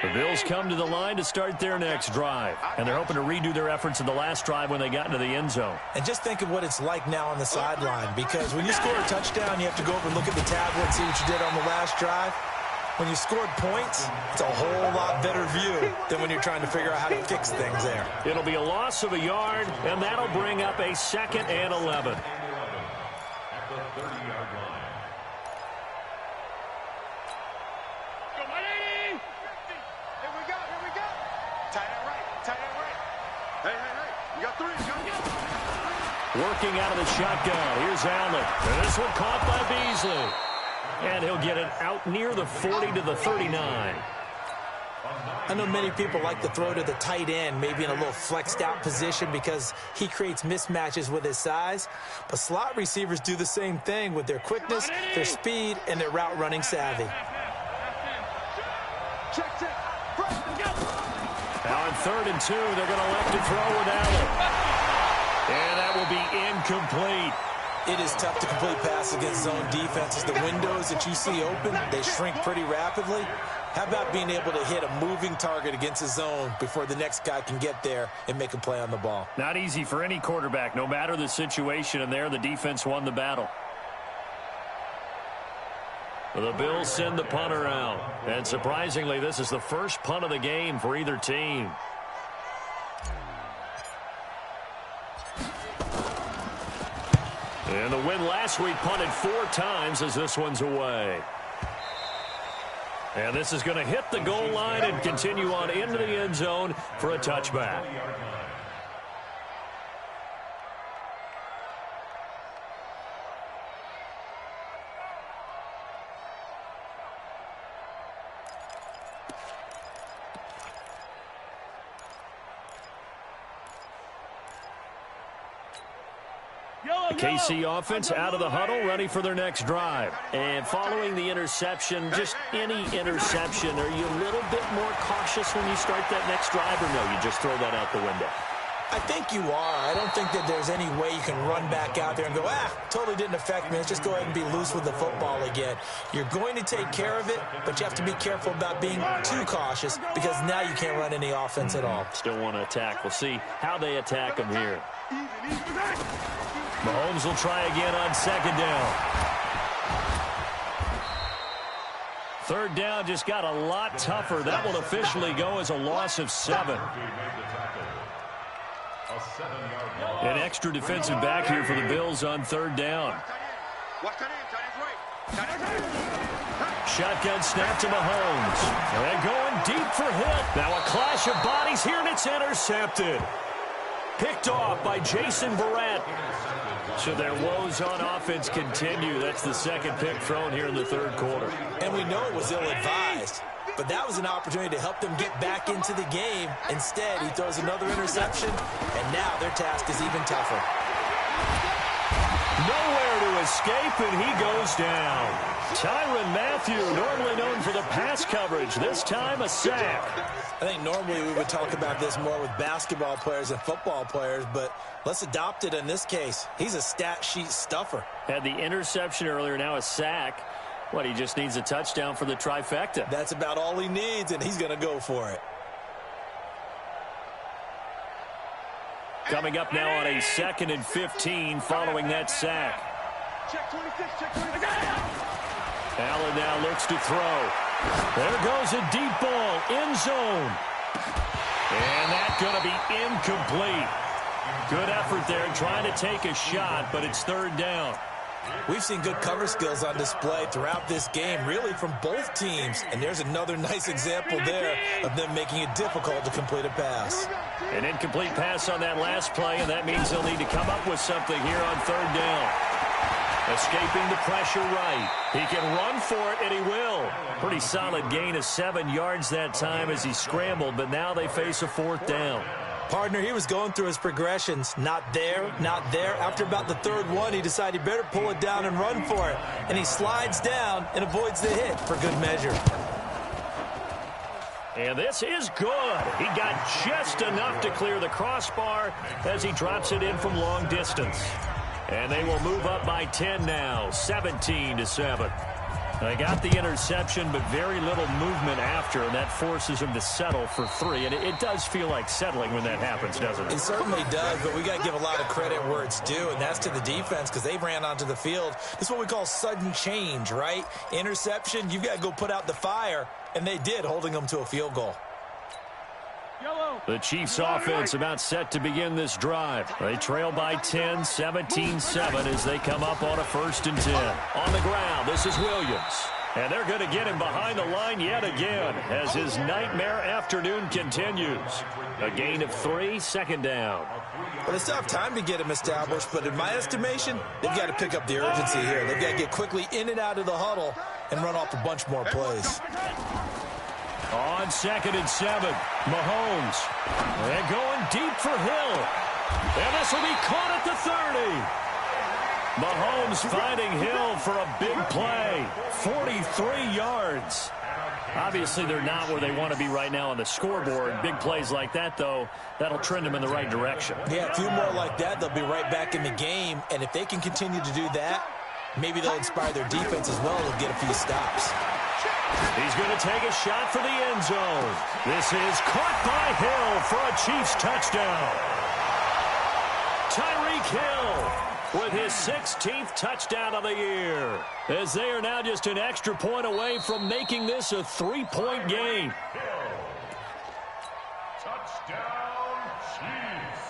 The Bills come to the line to start their next drive, and they're hoping to redo their efforts in the last drive when they got into the end zone. And just think of what it's like now on the sideline, because when you score a touchdown, you have to go over and look at the tablet and see what you did on the last drive. When you scored points, it's a whole lot better view than when you're trying to figure out how to fix things there. It'll be a loss of a yard, and that'll bring up a 2nd and 11. At the 30-yard line. Working out of the shotgun. Here's Allen. And this one caught by Beasley. And he'll get it out near the 40 to the 39. I know many people like to throw to the tight end, maybe in a little flexed out position because he creates mismatches with his size. But slot receivers do the same thing with their quickness, their speed, and their route running savvy. Now on 3rd and 2, they're going to elect to throw with Allen. And that will be incomplete. It is tough to complete pass against zone defenses. The windows that you see open, they shrink pretty rapidly. How about being able to hit a moving target against a zone before the next guy can get there and make a play on the ball? Not easy for any quarterback, no matter the situation, and there the defense won the battle. The Bills send the punter out. And surprisingly, this is the first punt of the game for either team. And the win last week punted 4 times as this one's away. And this is going to hit the goal line and continue on into the end zone for a touchback. The KC offense out of the huddle, ready for their next drive. And following the interception, just any interception, are you a little bit more cautious when you start that next drive, or no, you just throw that out the window? I think you are. I don't think that there's any way you can run back out there and go, totally didn't affect me. Let's just go ahead and be loose with the football again. You're going to take care of it, but you have to be careful about being too cautious because now you can't run any offense at all. Still want to attack. We'll see how they attack them here. Mahomes will try again on 2nd down. 3rd down just got a lot tougher. That will officially go as a loss of 7. An extra defensive back here for the Bills on 3rd down. Shotgun snap to Mahomes. And going deep for hit. Now a clash of bodies here, and it's intercepted. Picked off by Jason Verrett. So their woes on offense continue. That's the 2nd pick thrown here in the 3rd quarter. And we know it was ill-advised, but that was an opportunity to help them get back into the game. Instead, he throws another interception, and now their task is even tougher. Nowhere to escape, and he goes down. Tyrann Mathieu, normally known for the pass coverage, this time a sack. I think normally we would talk about this more with basketball players and football players, but let's adopt it in this case. He's a stat sheet stuffer. Had the interception earlier, now a sack. He just needs a touchdown for the trifecta. That's about all he needs, and he's going to go for it. Coming up now on a 2nd and 15 following that sack. Check 26, check 26. Allen now looks to throw. There goes a deep ball, end zone. And that's going to be incomplete. Good effort there trying to take a shot, but it's 3rd down. We've seen good cover skills on display throughout this game, really from both teams. And there's another nice example there of them making it difficult to complete a pass. An incomplete pass on that last play, and that means they'll need to come up with something here on 3rd down. Escaping the pressure right. He can run for it, and he will. Pretty solid gain of 7 yards that time as he scrambled, but now they face a 4th down. Partner, he was going through his progressions. Not there, not there. After about the 3rd one, he decided he better pull it down and run for it. And he slides down and avoids the hit for good measure. And this is good. He got just enough to clear the crossbar as he drops it in from long distance. And they will move up by 10 now, 17-7. They got the interception, but very little movement after, and that forces them to settle for 3. And it does feel like settling when that happens, doesn't it? It certainly does, but we got to give a lot of credit where it's due, and that's to the defense because they ran onto the field. This is what we call sudden change, right? Interception, you've got to go put out the fire, and they did, holding them to a field goal. The Chiefs offense about set to begin this drive. They trail by 10, 17-7 as they come up on a 1st and 10. On the ground, this is Williams. And they're going to get him behind the line yet again as his nightmare afternoon continues. A gain of 3, 2nd down. Well, they still have time to get him established, but in my estimation, they've got to pick up the urgency here. They've got to get quickly in and out of the huddle and run off a bunch more plays. On 2nd and 7, Mahomes. They're going deep for Hill. And this will be caught at the 30. Mahomes finding Hill for a big play. 43 yards. Obviously, they're not where they want to be right now on the scoreboard. Big plays like that, though, that'll trend them in the right direction. Yeah, a few more like that, they'll be right back in the game. And if they can continue to do that, maybe they'll inspire their defense as well and get a few stops. He's going to take a shot for the end zone. This is caught by Hill for a Chiefs touchdown. Tyreek Hill with his 16th touchdown of the year, as they are now just an extra point away from making this a 3-point game. Touchdown, Chiefs.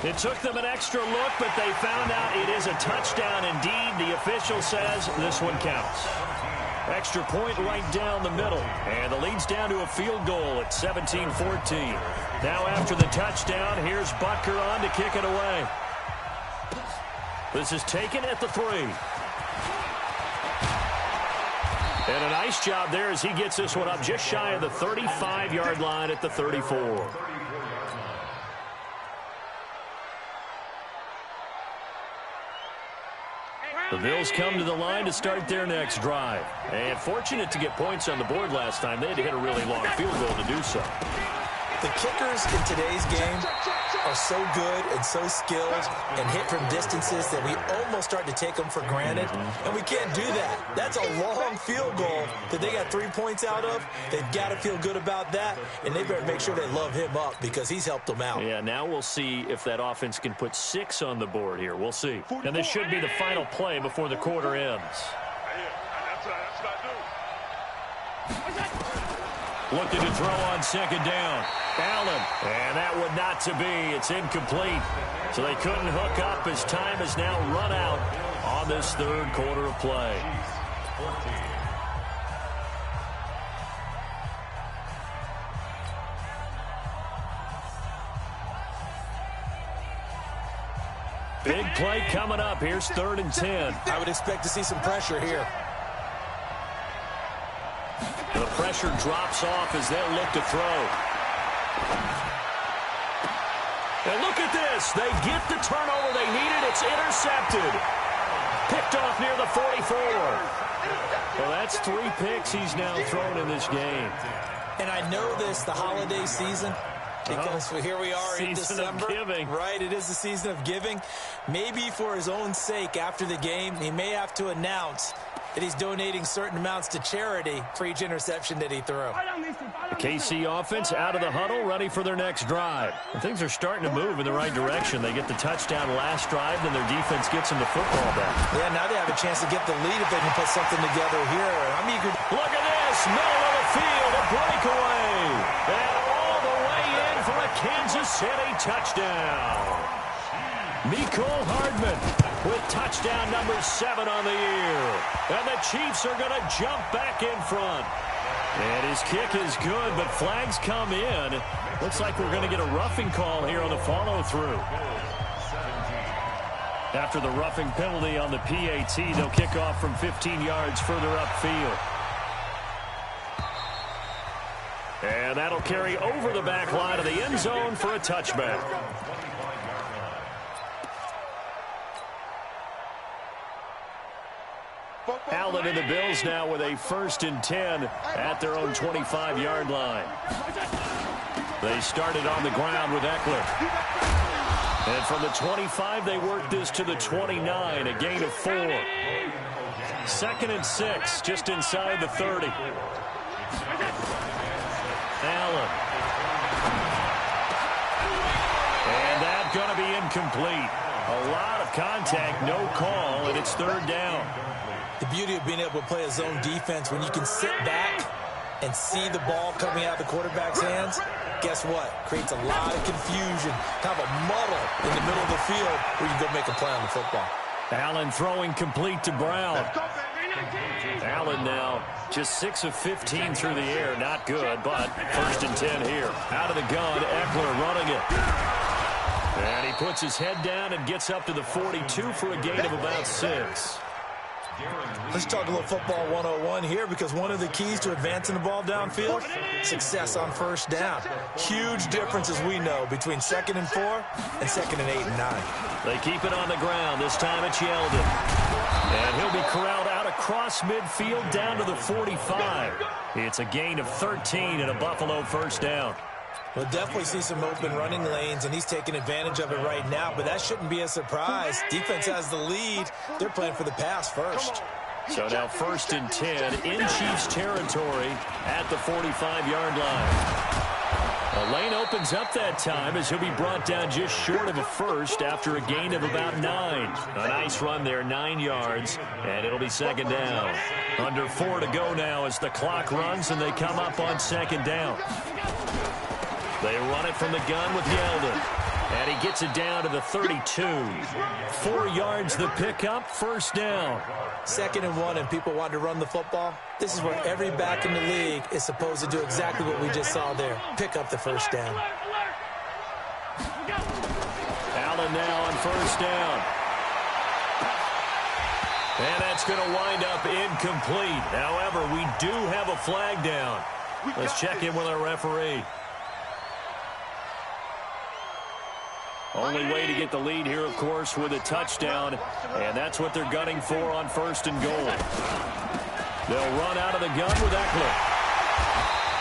It took them an extra look, but they found out it is a touchdown indeed. The official says this one counts. Extra point right down the middle. And the lead's down to a field goal at 17-14. Now after the touchdown, here's Butker on to kick it away. This is taken at the 3. And a nice job there as he gets this one up just shy of the 35-yard line at the 34. The Bills come to the line to start their next drive. And fortunate to get points on the board last time. They had to hit a really long field goal to do so. The kickers in today's game are so good and so skilled and hit from distances that we almost start to take them for granted. And we can't do that. That's a long field goal that they got 3 points out of. They've got to feel good about that. And they better make sure they love him up because he's helped them out. Yeah, now we'll see if that offense can put 6 on the board here. We'll see. And this should be the final play before the quarter ends. Looking to throw on 2nd down. Allen. And that would not to be. It's incomplete. So they couldn't hook up as time has now run out on this 3rd quarter of play. Big play coming up. Here's 3rd and 10. I would expect to see some pressure here. The pressure drops off as they'll look to throw. And look at this. They get the turnover they needed. It's intercepted. Picked off near the 44. Well, that's 3 picks he's now thrown in this game. And I know this, the holiday season, because here we are in December. Season of giving. Right, it is the season of giving. Maybe for his own sake after the game, he may have to announce that he's donating certain amounts to charity for each interception that he threw. The KC offense out of the huddle, ready for their next drive. And things are starting to move in the right direction. They get the touchdown last drive, then their defense gets them the football back. Yeah, now they have a chance to get the lead if they can put something together here. I'm eager. Look at this, middle of the field, a breakaway. And all the way in for a Kansas City touchdown. Mecole Hardman with touchdown number 7 on the year. And the Chiefs are going to jump back in front. And his kick is good, but flags come in. Looks like we're going to get a roughing call here on the follow-through. After the roughing penalty on the PAT, they'll kick off from 15 yards further upfield. And that'll carry over the back line of the end zone for a touchback. Allen and the Bills now with a 1st and 10 at their own 25-yard line. They started on the ground with Eckler. And from the 25, they work this to the 29, a gain of 4. 2nd and 6, just inside the 30. Allen. And that's going to be incomplete. A lot of contact, no call, and it's 3rd down. The beauty of being able to play a zone defense when you can sit back and see the ball coming out of the quarterback's hands, guess what? Creates a lot of confusion, kind of a muddle in the middle of the field where you can go make a play on the football. Allen throwing complete to Brown. Allen now just 6 of 15 through the air. Not good, but 1st and 10 here. Out of the gun, Eckler running it. And he puts his head down and gets up to the 42 for a gain of about 6. Let's talk a little football 101 here, because one of the keys to advancing the ball downfield, success on 1st down. Huge difference, as we know, between 2nd and 4 and 2nd and 8 and 9. They keep it on the ground. This time it's Yeldon. And he'll be corralled out across midfield down to the 45. It's a gain of 13 and a Buffalo 1st down. We'll definitely see some open running lanes, and he's taking advantage of it right now, but that shouldn't be a surprise. Defense has the lead. They're playing for the pass first. So now 1st and 10 in Chiefs territory at the 45-yard line. A lane opens up that time as he'll be brought down just short of a first after a gain of about 9. A nice run there, 9 yards, and it'll be 2nd down. Under 4 to go now as the clock runs and they come up on 2nd down. They run it from the gun with Yeldon. And he gets it down to the 32. 4 yards the pickup, 1st down. 2nd and 1, and people want to run the football. This is where every back in the league is supposed to do exactly what we just saw there. Pick up the 1st down. Allen now on 1st down. And that's going to wind up incomplete. However, we do have a flag down. Let's check in with our referee. Only way to get the lead here, of course, with a touchdown, and that's what they're gunning for on 1st and goal. They'll run out of the gun with Eckler.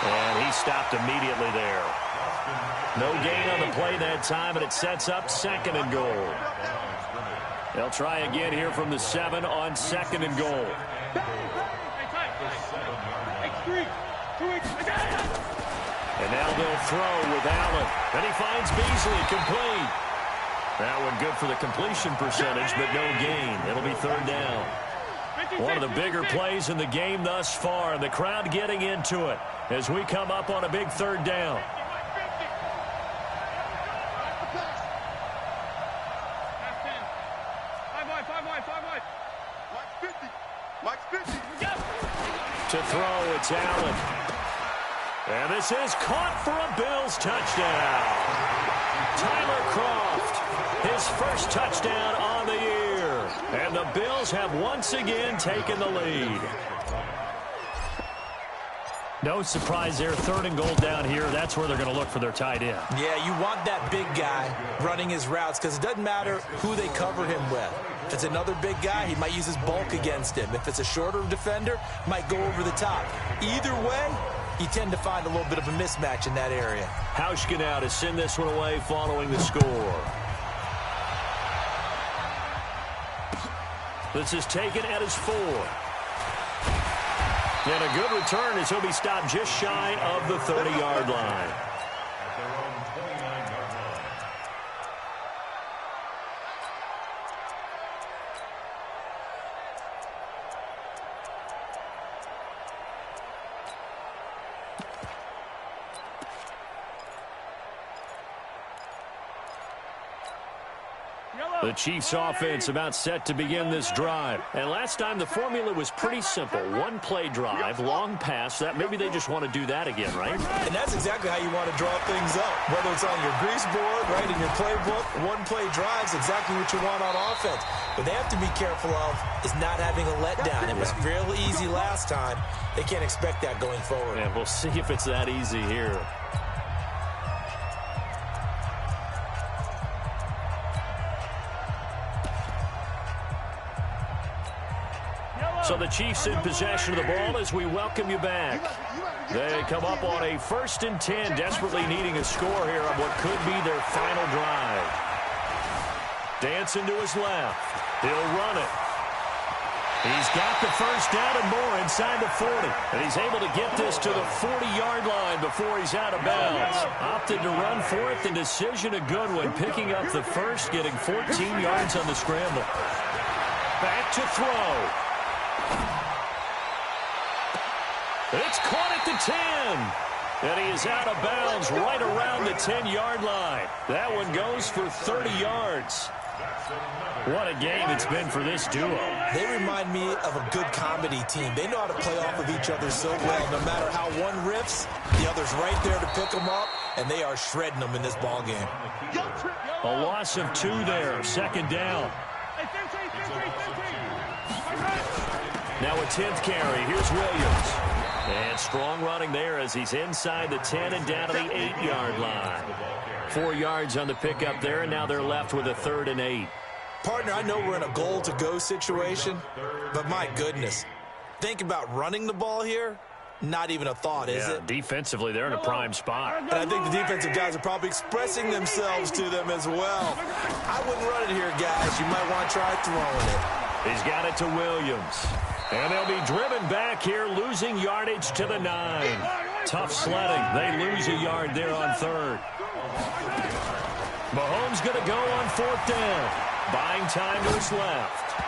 And he stopped immediately there. No gain on the play that time, and it sets up 2nd and goal. They'll try again here from the 7 on 2nd and goal. And now they'll throw with Allen. And he finds Beasley complete. That one good for the completion percentage, but no gain. It'll be 3rd down. One of the bigger plays in the game thus far. And the crowd getting into it as we come up on a big 3rd down. To throw, it's Allen. And this is caught for a Bills touchdown. Tyler Kroft, his 1st touchdown on the year. And the Bills have once again taken the lead. No surprise there, 3rd and goal down here. That's where they're going to look for their tight end. Yeah, you want that big guy running his routes, because it doesn't matter who they cover him with. If it's another big guy, he might use his bulk against him. If it's a shorter defender, might go over the top. Either way, you tend to find a little bit of a mismatch in that area. Hauschka now to send this one away following the score. This is taken at his 4. And a good return as he'll be stopped just shy of the 30-yard line. The Chiefs offense about set to begin this drive. And last time the formula was pretty simple. 1-play drive, long pass. That maybe they just want to do that again, right? And that's exactly how you want to draw things up. Whether it's on your grease board, right, in your playbook, 1-play drive's exactly what you want on offense. What they have to be careful of is not having a letdown. It was real easy last time. They can't expect that going forward. And we'll see if it's that easy here. So the Chiefs in possession of the ball as we welcome you back. They come up on a 1st and 10, desperately needing a score here on what could be their final drive. Dancing to his left. He'll run it. He's got the first down and more inside the 40. And he's able to get this to the 40-yard line before he's out of bounds. Opted to run for it. The decision a good one. Picking up the first, getting 14 yards on the scramble. Back to throw. It's caught at the 10. And he is out of bounds right around the 10-yard line. That one goes for 30 yards. What a game it's been for this duo. They remind me of a good comedy team. They know how to play off of each other so well. No matter how one riffs, the other's right there to pick them up, and they are shredding them in this ball game. A loss of 2 there. Second down. Now a 10th carry. Here's Williams. And strong running there as he's inside the 10 and down to the 8-yard line. 4 yards on the pickup there, and now they're left with a 3rd and 8. Partner, I know we're in a goal-to-go situation, but my goodness, think about running the ball here. Not even a thought, is it? Defensively, they're in a prime spot. And I think the defensive guys are probably expressing themselves to them as well. I wouldn't run it here, guys. You might want to try throwing it. He's got it to Williams. And they'll be driven back here, losing yardage to the 9. Tough sledding. They lose a yard there on 3rd. Mahomes going to go on 4th down. Buying time to his left.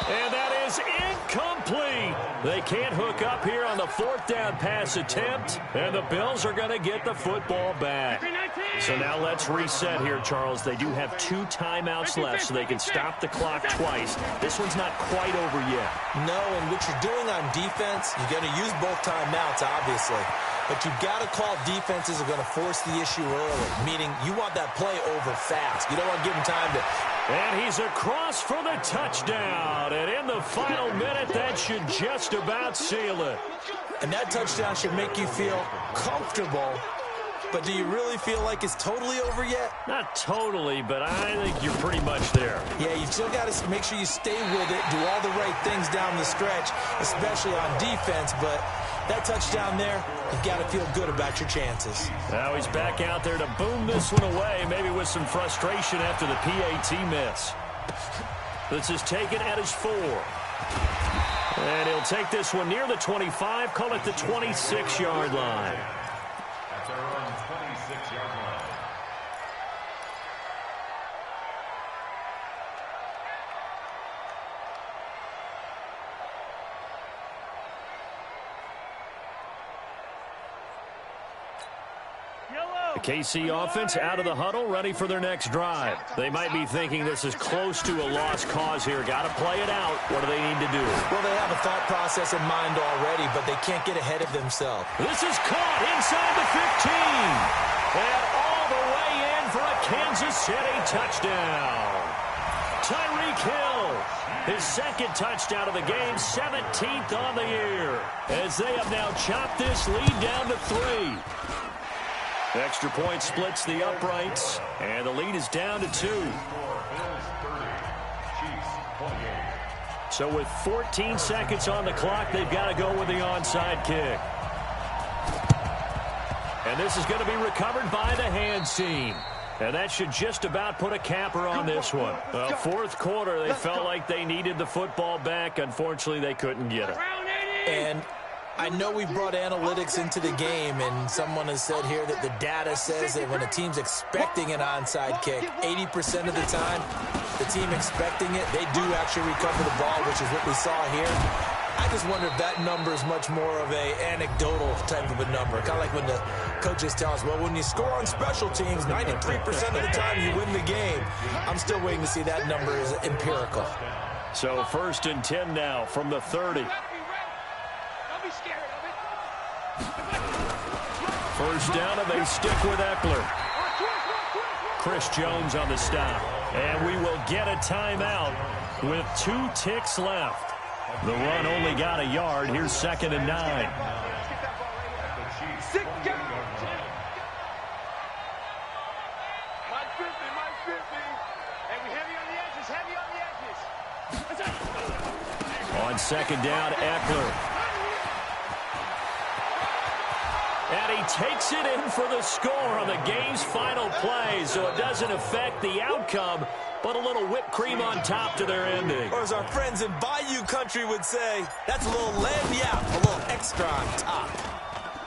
And that is incomplete. They can't hook up here on the 4th down pass attempt. And the Bills are going to get the football back. So now let's reset here, Charles. They do have 2 timeouts left, so they can stop the clock twice. This one's not quite over yet. No, and what you're doing on defense, you're going to use both timeouts, obviously. But you've got to call defenses are going to force the issue early, meaning you want that play over fast. You don't want to give them time to... And he's across for the touchdown. And in the final minute, that should just about seal it. And that touchdown should make you feel comfortable. But do you really feel like it's totally over yet? Not totally, but I think you're pretty much there. Yeah, you still got to make sure you stay with it, do all the right things down the stretch, especially on defense. But that touchdown there, you've got to feel good about your chances. Now he's back out there to boom this one away, maybe with some frustration after the PAT miss. This is taken at his 4. And he'll take this one near the 25, call it the 26-yard line. That's our own 26-yard line. The KC offense out of the huddle, ready for their next drive. They might be thinking this is close to a lost cause here. Got to play it out. What do they need to do? Well, they have a thought process in mind already, but they can't get ahead of themselves. This is caught inside the 15. And all the way in for a Kansas City touchdown. Tyreek Hill, his 2nd touchdown of the game, 17th on the year. As they have now chopped this lead down to 3. Extra point splits the uprights, and the lead is down to 2. So with 14 seconds on the clock, they've got to go with the onside kick. And this is going to be recovered by the hands team. And that should just about put a capper on this one. 4th quarter, they felt like they needed the football back. Unfortunately, they couldn't get it. And I know we brought analytics into the game, and someone has said here that the data says that when a team's expecting an onside kick, 80% of the time, the team expecting it, they do actually recover the ball, which is what we saw here. I just wonder if that number is much more of a anecdotal type of a number. Kind of like when the coaches tell us, well, when you score on special teams, 93% of the time you win the game. I'm still waiting to see that number is empirical. So 1st and 10 now from the 30. First down, and they stick with Eckler. Chris Jones on the stop. And we will get a timeout with 2 ticks left. The run only got a yard. Here's 2nd and 9. On 2nd down, Eckler. And he takes it in for the score on the game's final play, so it doesn't affect the outcome. but a little whipped cream on top to their ending. Or as our friends in Bayou Country would say, that's a little lagniappe, a little extra on top.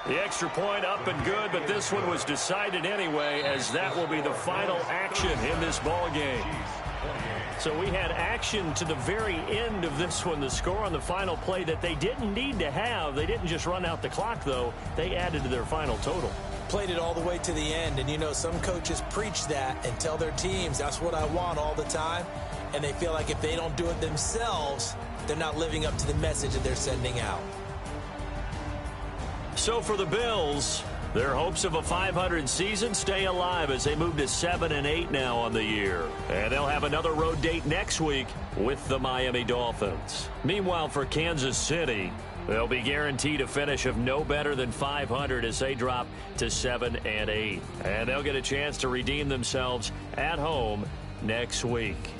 The extra point up and good, but this one was decided anyway, as that will be the final action in this ball game. So we had action to the very end of this one. The score on the final play that they didn't need to have. They didn't just run out the clock, though. They added to their final total. Played it all the way to the end, and you know some coaches preach that and tell their teams that's what I want all the time, and they feel like if they don't do it themselves, they're not living up to the message that they're sending out. So for the Bills, their hopes of a 500 season stay alive as they move to 7-8 now on the year. And they'll have another road date next week with the Miami Dolphins. Meanwhile, for Kansas City, they'll be guaranteed a finish of no better than 500 as they drop to 7-8. And they'll get a chance to redeem themselves at home next week.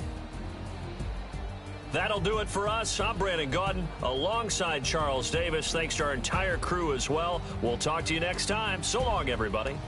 That'll do it for us. I'm Brandon Gaudin alongside Charles Davis. Thanks to our entire crew as well. We'll talk to you next time. So long, everybody.